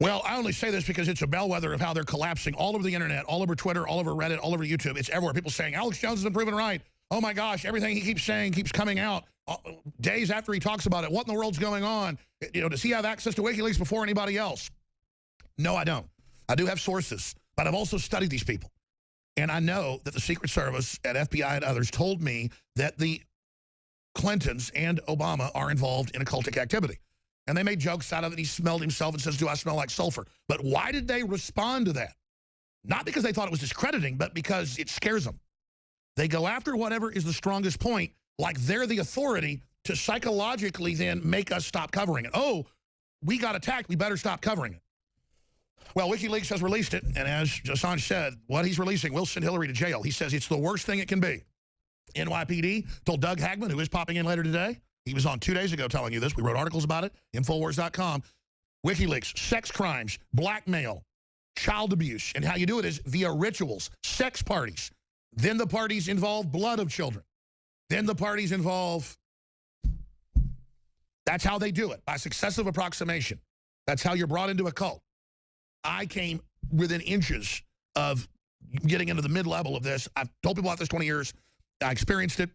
Well, I only say this because it's a bellwether of how they're collapsing all over the internet, all over Twitter, all over Reddit, all over YouTube. It's everywhere. People saying, Alex Jones has been proven right. Oh, my gosh, everything he keeps saying keeps coming out days after he talks about it. What in the world's going on? You know, does he have access to WikiLeaks before anybody else? No, I don't. I do have sources, but I've also studied these people. And I know that the Secret Service at FBI and others told me that the Clintons and Obama are involved in occultic activity. And they made jokes out of it. He smelled himself and says, do I smell like sulfur? But why did they respond to that? Not because they thought it was discrediting, but because it scares them. They go after whatever is the strongest point, like they're the authority to psychologically then make us stop covering it. Oh, we got attacked. We better stop covering it. Well, WikiLeaks has released it, and as Assange said, what he's releasing will send Hillary to jail. He says it's the worst thing it can be. NYPD told Doug Hagman, who is popping in later today, he was on 2 days ago telling you this. We wrote articles about it, Infowars.com. WikiLeaks, sex crimes, blackmail, child abuse, and how you do it is via rituals, sex parties. Then the parties involve blood of children. Then the parties involve, that's how they do it, by successive approximation. That's how you're brought into a cult. I came within inches of getting into the mid-level of this. I've told people about this 20 years. I experienced it.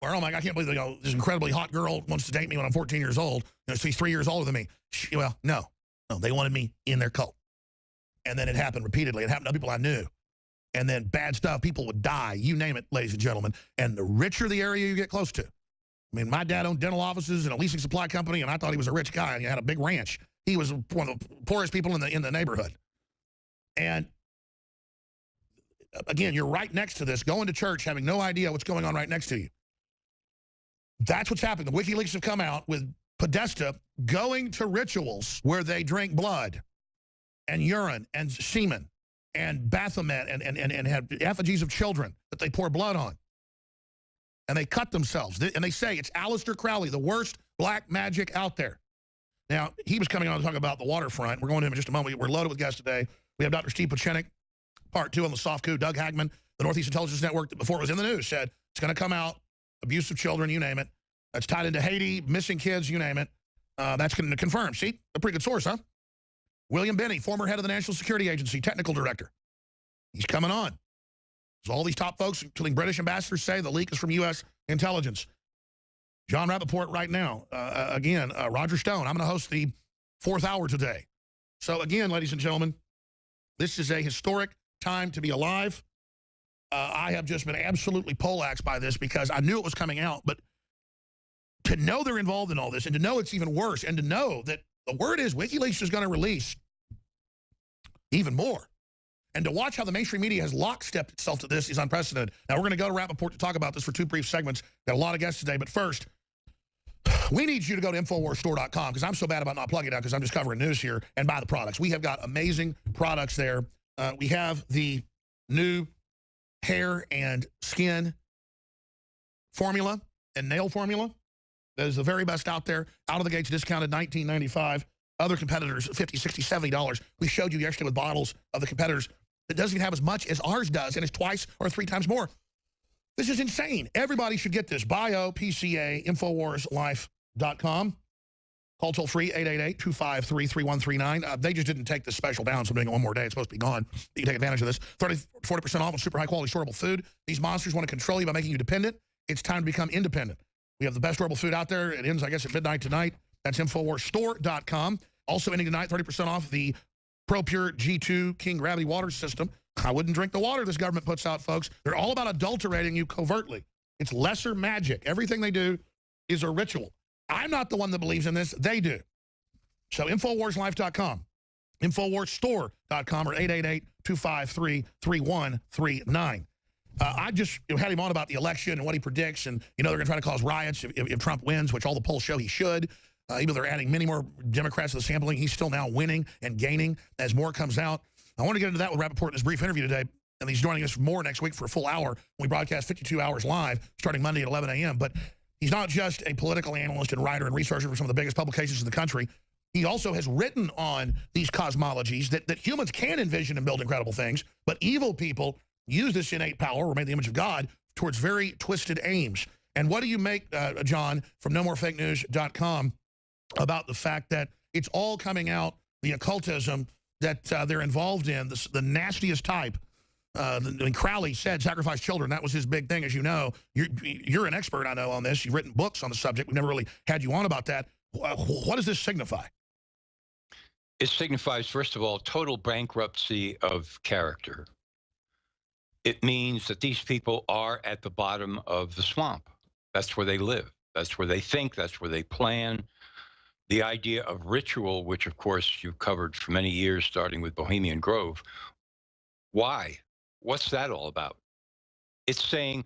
Or, oh my God, I can't believe this incredibly hot girl wants to date me when I'm 14 years old. You know, she's 3 years older than me. Well, no, they wanted me in their cult. And then it happened repeatedly. It happened to people I knew. And then bad stuff, people would die, you name it, ladies and gentlemen. And the richer the area you get close to. I mean, my dad owned dental offices and a leasing supply company, and I thought he was a rich guy, and he had a big ranch. He was one of the poorest people in the neighborhood. And again, you're right next to this, going to church, having no idea what's going on right next to you. That's what's happening. The WikiLeaks have come out with Podesta going to rituals where they drink blood and urine and semen and Baphomet and have effigies of children that they pour blood on. And they cut themselves. And they say it's Aleister Crowley, the worst black magic out there. Now, he was coming on to talk about the waterfront. We're going to him in just a moment. We're loaded with guests today. We have Dr. Steve Pachenik, part 2 on the soft coup. Doug Hagman, the Northeast Intelligence Network, that before it was in the news, said it's going to come out, abuse of children, you name it. That's tied into Haiti, missing kids, you name it. That's going to confirm. See, a pretty good source, huh? William Binney, former head of the National Security Agency, technical director. He's coming on. So all these top folks, including British ambassadors, say the leak is from U.S. intelligence. John Rappaport right now. Again, Roger Stone. I'm going to host the 4th hour today. So again, ladies and gentlemen, this is a historic time to be alive. I have just been absolutely poleaxed by this because I knew it was coming out. But to know they're involved in all this and to know it's even worse and to know that the word is WikiLeaks is going to release even more. And to watch how the mainstream media has lockstepped itself to this is unprecedented. Now, we're going to go to Rappaport to talk about this for 2 brief segments. Got a lot of guests today. But first, we need you to go to InfoWarsStore.com because I'm so bad about not plugging it out because I'm just covering news here and buy the products. We have got amazing products there. We have the new hair and skin formula and nail formula. That is the very best out there. Out of the gates, discounted $19.95. Other competitors, $50, $60, $70. We showed you yesterday with bottles of the competitors that doesn't even have as much as ours does, and it's 2 or 3 times more. This is insane. Everybody should get this. BioPCA, InfoWarsLife.com. Call toll free, 888-253-3139. They just didn't take this special down, so I'm doing it one more day. It's supposed to be gone. You can take advantage of this. 40% off on super high-quality storable food. These monsters want to control you by making you dependent. It's time to become independent. We have the best storable food out there. It ends, I guess, at midnight tonight. That's InfoWarsStore.com. Also ending tonight, 30% off the ProPure G2 King Gravity Water System. I wouldn't drink the water this government puts out, folks. They're all about adulterating you covertly. It's lesser magic. Everything they do is a ritual. I'm not the one that believes in this. They do. So InfoWarsLife.com, InfoWarsStore.com, or 888-253-3139. I just had him on about the election and what he predicts, and they're going to try to cause riots if Trump wins, which all the polls show he should. Even though they're adding many more Democrats to the sampling, he's still now winning and gaining as more comes out. I want to get into that with Rappaport in this brief interview today, and he's joining us more next week for a full hour. We broadcast 52 hours live, starting Monday at 11 a.m. But he's not just a political analyst and writer and researcher for some of the biggest publications in the country. He also has written on these cosmologies that humans can envision and build incredible things, but evil people use this innate power, or made in the image of God, towards very twisted aims. And what do you make, John, from NoMoreFakeNews.com, about the fact that it's all coming out the occultism that they're involved in, the nastiest type. When Crowley said sacrifice children, that was his big thing, as you know. You're an expert, I know, on this. You've written books on the subject. We never really had you on about that. What does this signify? It signifies, first of all, total bankruptcy of character. It means that these people are at the bottom of the swamp. That's where they live. That's where they think. That's where they plan. The idea of ritual, which, of course, you've covered for many years, starting with Bohemian Grove. Why? What's that all about? It's saying,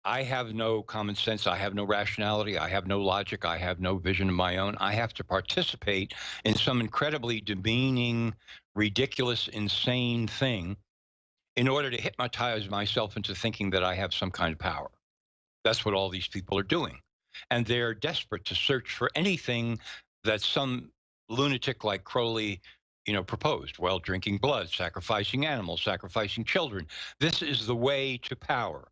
I have no common sense. I have no rationality. I have no logic. I have no vision of my own. I have to participate in some incredibly demeaning, ridiculous, insane thing in order to hypnotize myself into thinking that I have some kind of power. That's what all these people are doing. And they're desperate to search for anything that some lunatic like Crowley, proposed. Well, drinking blood, sacrificing animals, sacrificing children. This is the way to power.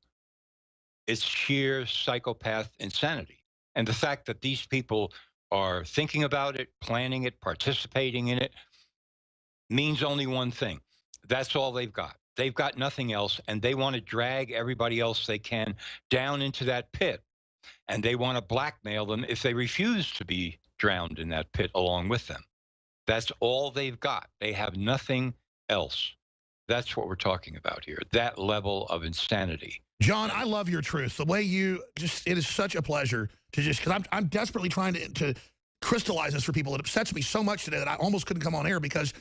It's sheer psychopath insanity. And the fact that these people are thinking about it, planning it, participating in it, means only one thing. That's all they've got. They've got nothing else, and they want to drag everybody else they can down into that pit. And they want to blackmail them if they refuse to be drowned in that pit along with them. That's all they've got. They have nothing else. That's what we're talking about here, that level of insanity. John, I love your truth. The way it is such a pleasure to because I'm desperately trying to crystallize this for people. It upsets me so much today that I almost couldn't come on air because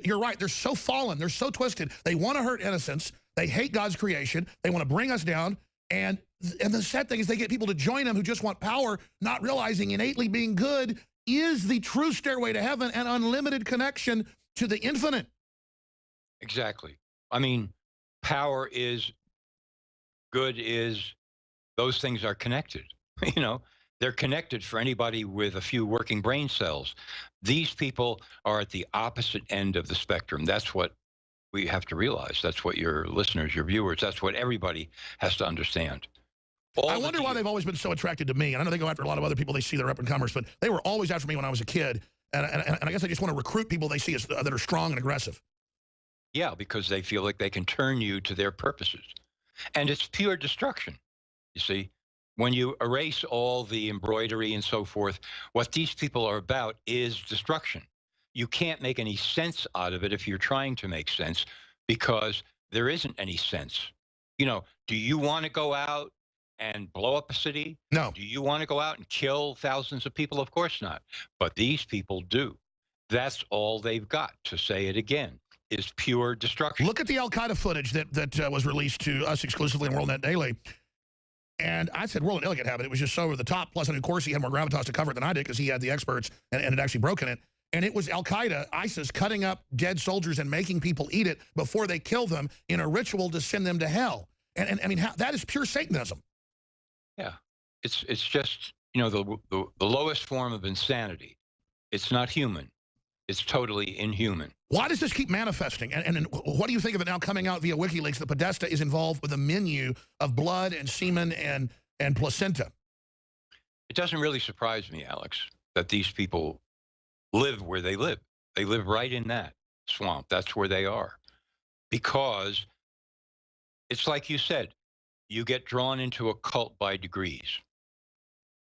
you're right. They're so fallen. They're so twisted. They want to hurt innocents. They hate God's creation. They want to bring us down. And the sad thing is they get people to join them who just want power, not realizing innately being good is the true stairway to heaven and unlimited connection to the infinite. Exactly. I mean, power is, good is, those things are connected. They're connected for anybody with a few working brain cells. These people are at the opposite end of the spectrum. That's what we have to realize. That's what your listeners, your viewers, that's what everybody has to understand. I wonder why they've always been so attracted to me. And I know they go after a lot of other people they see, they're up-and-comers, but they were always after me when I was a kid. And I guess they just want to recruit people they see as that are strong and aggressive. Yeah, because they feel like they can turn you to their purposes. And it's pure destruction, you see. When you erase all the embroidery and so forth, what these people are about is destruction. You can't make any sense out of it if you're trying to make sense, because there isn't any sense. Do you want to go out and blow up a city? No. Do you want to go out and kill thousands of people? Of course not. But these people do. That's all they've got, to say it again, is pure destruction. Look at the Al-Qaeda footage that was released to us exclusively on WorldNet Daily. And I said WorldNet Daily could have it. It was just so over the top. Plus, of course, he had more gravitas to cover it than I did because he had the experts and had actually broken it. And it was Al-Qaeda, ISIS, cutting up dead soldiers and making people eat it before they kill them in a ritual to send them to hell. And I mean, that is pure Satanism. Yeah, it's just, the lowest form of insanity. It's not human. It's totally inhuman. Why does this keep manifesting? And what do you think of it now coming out via WikiLeaks that Podesta is involved with a menu of blood and semen and placenta? It doesn't really surprise me, Alex, that these people live where they live. They live right in that swamp. That's where they are. Because it's like you said, you get drawn into a cult by degrees.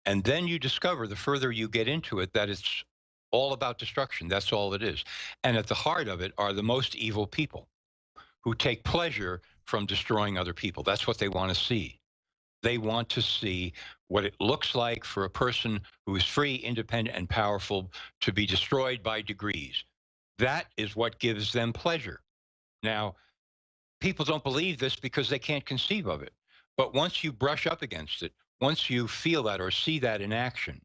And then you discover, the further you get into it, that it's all about destruction. That's all it is. And at the heart of it are the most evil people who take pleasure from destroying other people. That's what they want to see. They want to see what it looks like for a person who is free, independent, and powerful to be destroyed by degrees. That is what gives them pleasure. Now, people don't believe this because they can't conceive of it. But once you brush up against it, once you feel that or see that in action,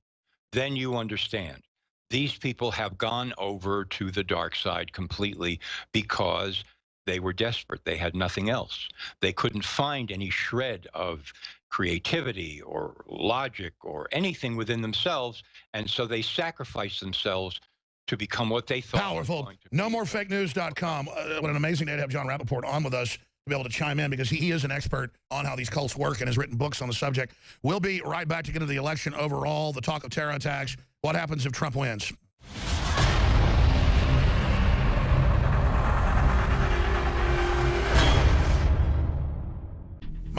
then you understand. These people have gone over to the dark side completely because they were desperate. They had nothing else. They couldn't find any shred of creativity or logic or anything within themselves, and so they sacrificed themselves to become what they thought. Powerful. NoMoreFakeNews.com. What an amazing day to have John Rappaport on with us to be able to chime in, because he is an expert on how these cults work and has written books on the subject. We'll be right back to get into the election overall, the talk of terror attacks, what happens if Trump wins.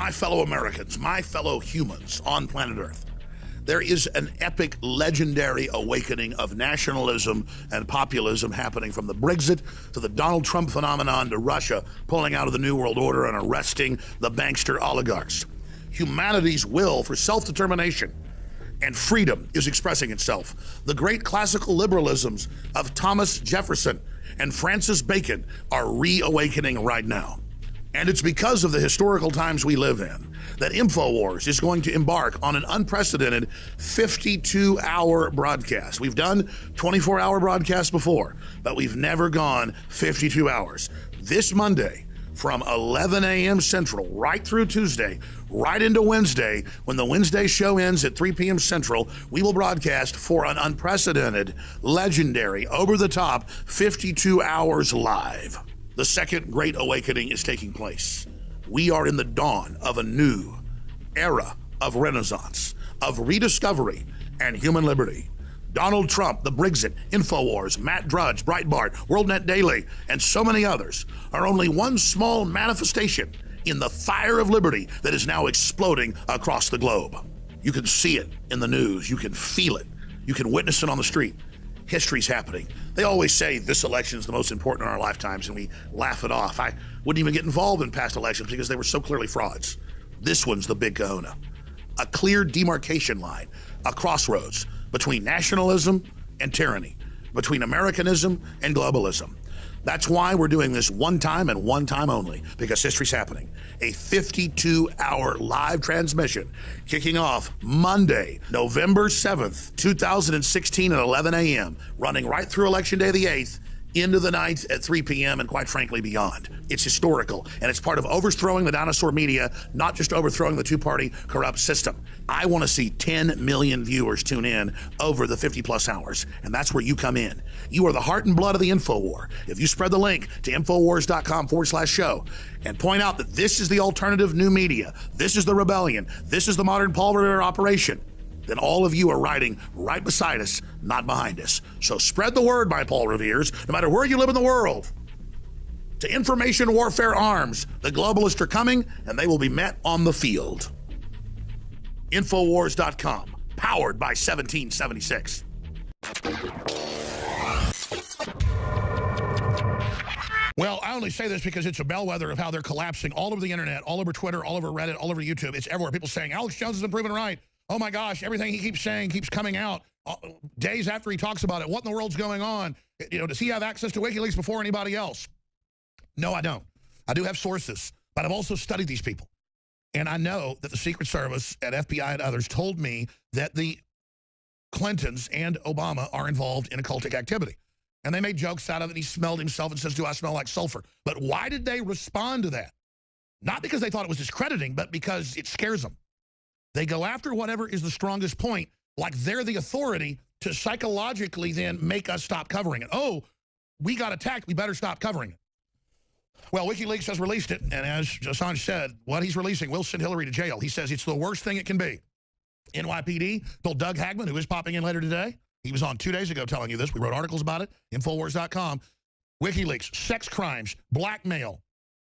my fellow Americans, my fellow humans on planet Earth, there is an epic, legendary awakening of nationalism and populism happening from the Brexit to the Donald Trump phenomenon to Russia pulling out of the New World Order and arresting the bankster oligarchs. Humanity's will for self-determination and freedom is expressing itself. The great classical liberalisms of Thomas Jefferson and Francis Bacon are reawakening right now. And it's because of the historical times we live in that InfoWars is going to embark on an unprecedented 52-hour broadcast. We've done 24-hour broadcasts before, but we've never gone 52 hours. This Monday, from 11 a.m. Central, right through Tuesday, right into Wednesday, when the Wednesday show ends at 3 p.m. Central, we will broadcast for an unprecedented, legendary, over-the-top 52 hours live. The second great awakening is taking place. We are in the dawn of a new era of renaissance, of rediscovery and human liberty. Donald Trump, the Brexit, InfoWars, Matt Drudge, Breitbart, WorldNet Daily, and so many others are only one small manifestation in the fire of liberty that is now exploding across the globe. You can see it in the news. You can feel it. You can witness it on the street. History's happening. They always say this election is the most important in our lifetimes, and we laugh it off. I wouldn't even get involved in past elections because they were so clearly frauds. This one's the big kahuna. A clear demarcation line, a crossroads between nationalism and tyranny, between Americanism and globalism. That's why we're doing this one time and one time only, because history's happening. A 52-hour live transmission kicking off Monday, November 7th, 2016 at 11 a.m., running right through Election Day the 8th, into the night at 3 p.m. and quite frankly beyond. It's historical, and it's part of overthrowing the dinosaur media, not just overthrowing the two-party corrupt system. I want to see 10 million viewers tune in over the 50-plus hours, and that's where you come in. You are the heart and blood of the InfoWar. If you spread the link to Infowars.com/show and point out that this is the alternative new media, this is the rebellion, this is the modern Paul Revere operation, then all of you are riding right beside us, not behind us. So spread the word, my Paul Reveres, no matter where you live in the world. To information warfare arms, the globalists are coming, and they will be met on the field. Infowars.com, powered by 1776. Well, I only say this because it's a bellwether of how they're collapsing all over the internet, all over Twitter, all over Reddit, all over YouTube. It's everywhere. People saying, Alex Jones has been proven right. Oh my gosh, everything he keeps saying keeps coming out days after he talks about it. What in the world's going on? You know, does he have access to WikiLeaks before anybody else? No, I don't. I do have sources, but I've also studied these people. And I know that the Secret Service and FBI and others told me that the Clintons and Obama are involved in occultic activity. And they made jokes out of it. He smelled himself and says, do I smell like sulfur? But why did they respond to that? Not because they thought it was discrediting, but because it scares them. They go after whatever is the strongest point, like they're the authority to psychologically then make us stop covering it. Oh, we got attacked, we better stop covering it. Well, WikiLeaks has released it, and as Assange said, what he's releasing will send Hillary to jail. He says it's the worst thing it can be. NYPD told Doug Hagman, who is popping in later today, he was on 2 days ago telling you this, we wrote articles about it, Infowars.com, WikiLeaks, sex crimes, blackmail,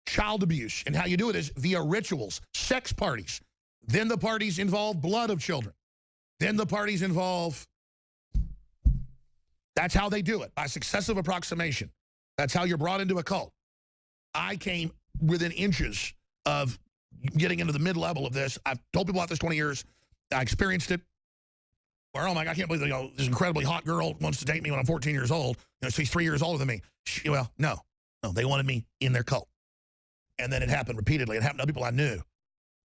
child abuse, and how you do it is via rituals, sex parties. Then the parties involve blood of children. Then the parties involve, that's how they do it, by successive approximation. That's how you're brought into a cult. I came within inches of getting into the mid-level of this. I've told people about this 20 years. I experienced it. Where, oh my God, I can't believe this incredibly hot girl wants to date me when I'm 14 years old. You know, she's 3 years older than me. Well, no, they wanted me in their cult. And then it happened repeatedly. It happened to people I knew.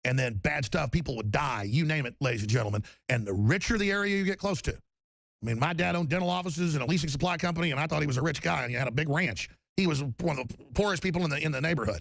And then bad stuff, people would die, you name it, ladies and gentlemen. And the richer the area you get close to. I mean, my dad owned dental offices and a leasing supply company, and I thought he was a rich guy, and he had a big ranch. He was one of the poorest people in the neighborhood.